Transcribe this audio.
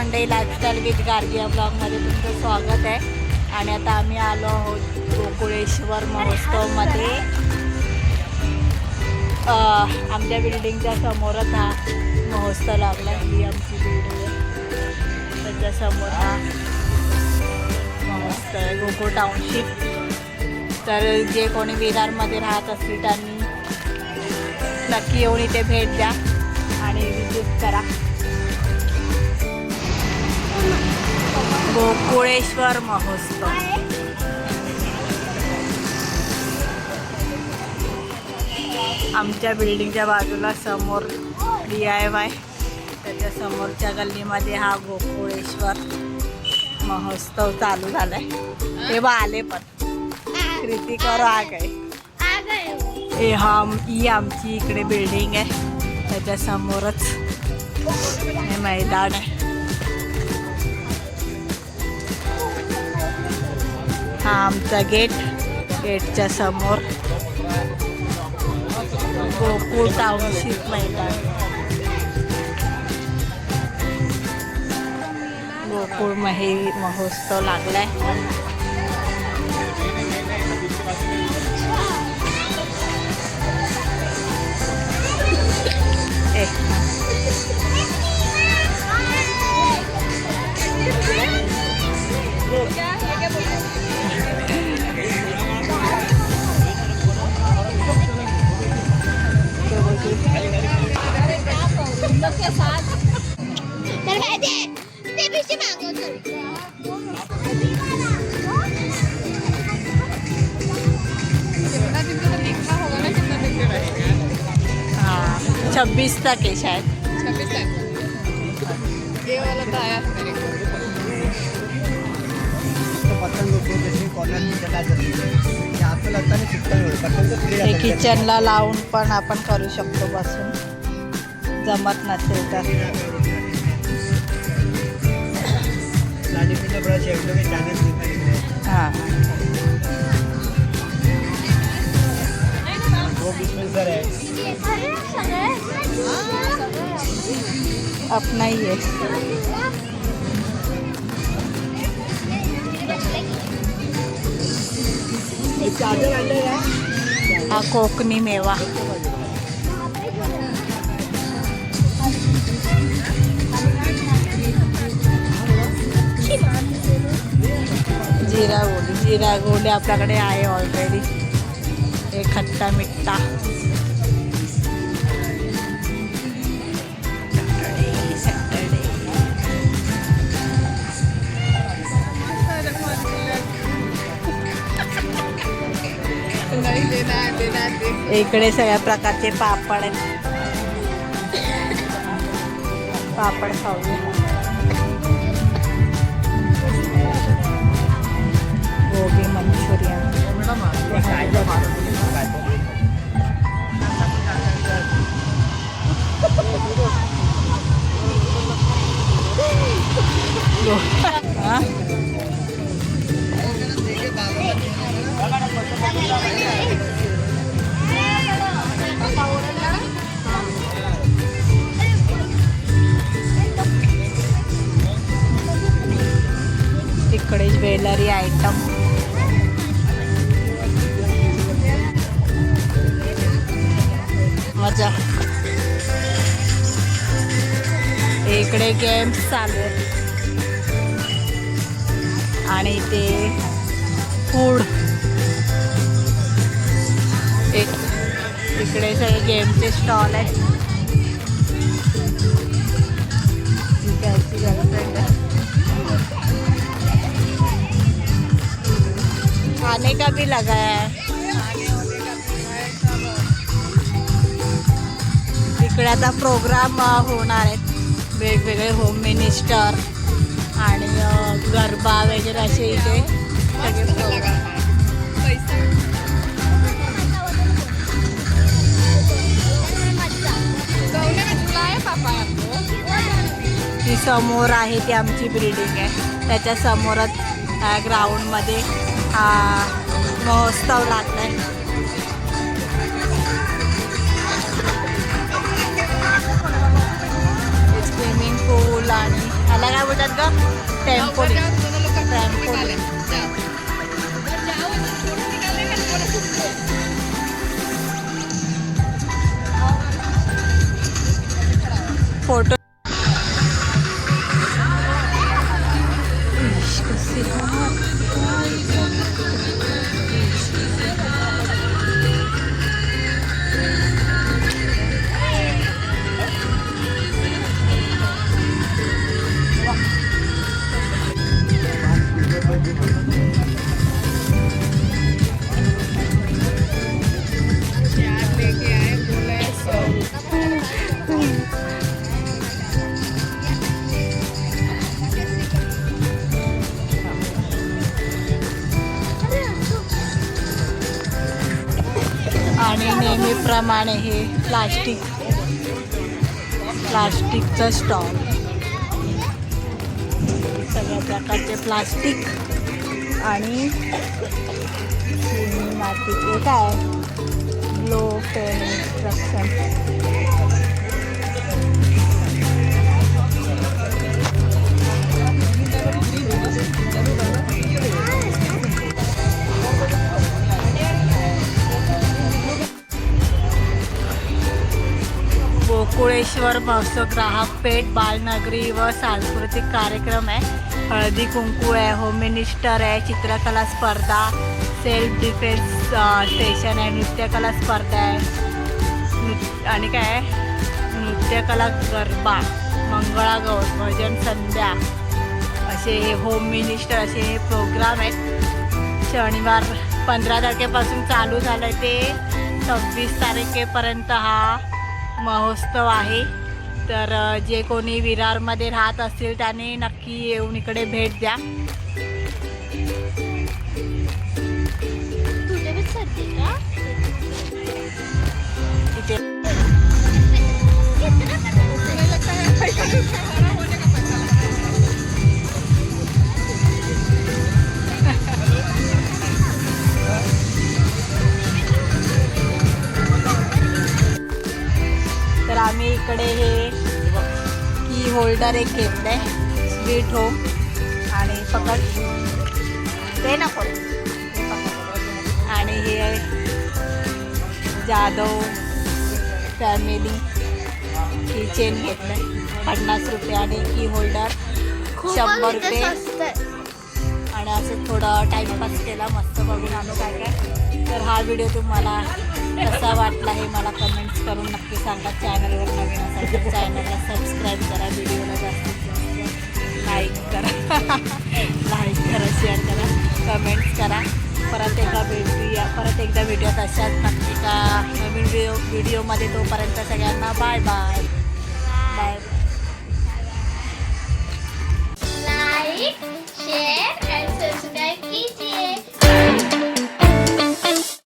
Mandai lifestyle with Gargi या ब्लॉगमध्ये तुमचं स्वागत आहे. आणि आता आम्ही आलो आहोत गोकुळेश्वर महोत्सवमध्ये. आमच्या बिल्डिंगच्या समोरच हा महोत्सव लागला. ही आमची बिल्डिंग आहे, त्याच्यासमोर हा महोत्सव आहे गोकुळ टाउनशिप. तर जे कोणी विरारमध्ये राहत असतील त्यांनी नक्की येऊन इथे भेट द्या आणि विजिट करा. गोकुळेश्वर महोत्सव आमच्या बिल्डिंगच्या बाजूला समोर DIY, त्याच्या समोरच्या गल्लीमध्ये हा गोकुळेश्वर महोत्सव चालू झालाय. तेव्हा आले पण कृतिकर आ गए. ही आमची इकडे बिल्डिंग आहे, त्याच्या समोरच हे मैदान आहे. हा आमचा गेटच्या समोर गोकुळ टाउनशिप मैदान. गोकुळ महोत्सव लागलाय. हाँ 26 तक है शायद. 26 तक ये वाला तो आया मेरे को. हे किचनला लावून पण आपण करू शकतो बसून, जमत नसेल तर. हाँ अपना ही है. हा कोकणी मेवा. जिरा गोली आपल्याकडे आहे ऑलरेडी. एक खट्टा मिठ्ठा. इकडे सगळ्या प्रकारचे पापड आहेत. पापड खाऊया. गोबी मंचुरियन. इकडे ज्वेलरी आयटम. मजा. इकडे गेम्स चालू आहेत आणि ते फूड. इकडे सगळे गेमचे स्टॉल आहेत. खाने का भी लगा है. इकडे आता प्रोग्राम होणार आहेत, वेगवेगळे होम मिनिस्टर आणि गरबा वगैरे असे इथे सगळे प्रोग्राम. ती समोर आहे ती आमची बिल्डिंग आहे, त्याच्या समोरच ग्राउंडमध्ये हा महोत्सव लागलाय. स्विमिंग पूल आणि ह्याला काय बोलतात आणि नेहमीप्रमाणे हे प्लास्टिकचं स्टॉल, सगळ्या प्रकारचे प्लास्टिक आणि मातीचे काय ग्लो पेन इन्स्ट्रक्शन. गोकुळेश्वर महोत्सव ग्राहक पेठ बालनगरी व सांस्कृतिक कार्यक्रम आहे. हळदी कुंकू आहे, होम मिनिस्टर आहे, चित्रकला स्पर्धा, सेल्फ डिफेन्स स्टेशन आहे, नृत्यकला स्पर्धा आहे आणि काय आहे नृत्यकला गरबा, मंगळागौर, भजन संध्या असे हे होम मिनिस्टर असे हे प्रोग्राम आहेत. शनिवार 15 तारखेपासून चालू झालं आहे ते 26 तारखेपर्यंत हा महोत्सव आहे. तर जे कोणी विरारमध्ये राहत असतील त्याने नक्की येऊन इकडे भेट द्या. इथे तर आम्ही इकडे हे की होल्डर एक घेतलं आहे, स्वीट होम आणि पकड ते नको आणि हे जाधव फॅमिली किचन घेतलं आहे 50 रुपये आणि की होल्डर 100 रुपये. आणि असं थोडं टाईमपास केला मस्त बघून आम्ही काय काय. तर हा व्हिडिओ तुम्हाला कसा वाटला हे मला कमेंट्स करून नक्की सांगा. चॅनलवर नवीन असाल तर चॅनलला सबस्क्राईब करा, व्हिडिओला जास्तीत जास्त लाईक करा लाईक करा, शेअर करा, कमेंट्स करा. परत एकदा व्हिडिओत अशाच नक्की का नवीन व्हिडिओमध्ये. तोपर्यंत सगळ्यांना bye bye bye. Like share